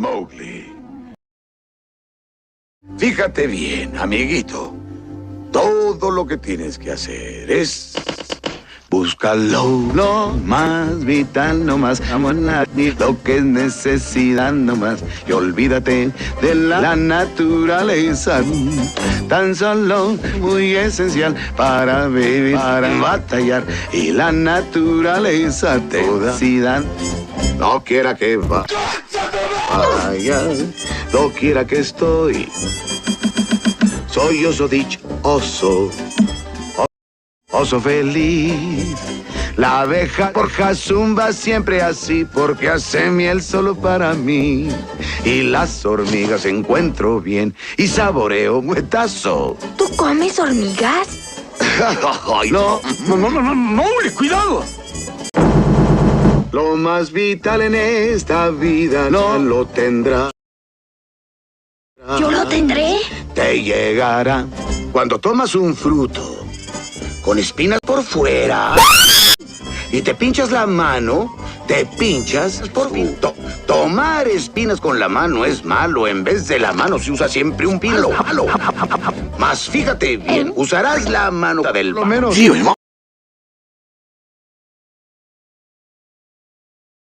Mowgli. Fíjate bien, amiguito. Todo lo que tienes que hacer es... búscalo, lo más vital nomás, amor, lo que es necesidad nomás, y olvídate de la naturaleza, tan solo muy esencial para vivir, para batallar, y la naturaleza te da. No quiera que vaya, no quiera que estoy, soy oso dichoso. Oso feliz, la abeja porja zumba siempre así, porque hace miel solo para mí. Y las hormigas encuentro bien y saboreo muetazo. ¿Tú comes hormigas? No, cuidado. Lo más vital en esta vida no lo tendrá. ¿Yo lo tendré? Te llegará cuando tomas un fruto con espinas por fuera y te pinchas la mano, te pinchas por fin. Tomar espinas con la mano es malo. En vez de la mano se usa siempre un palo. Mas fíjate bien, usarás la mano del... Lo menos...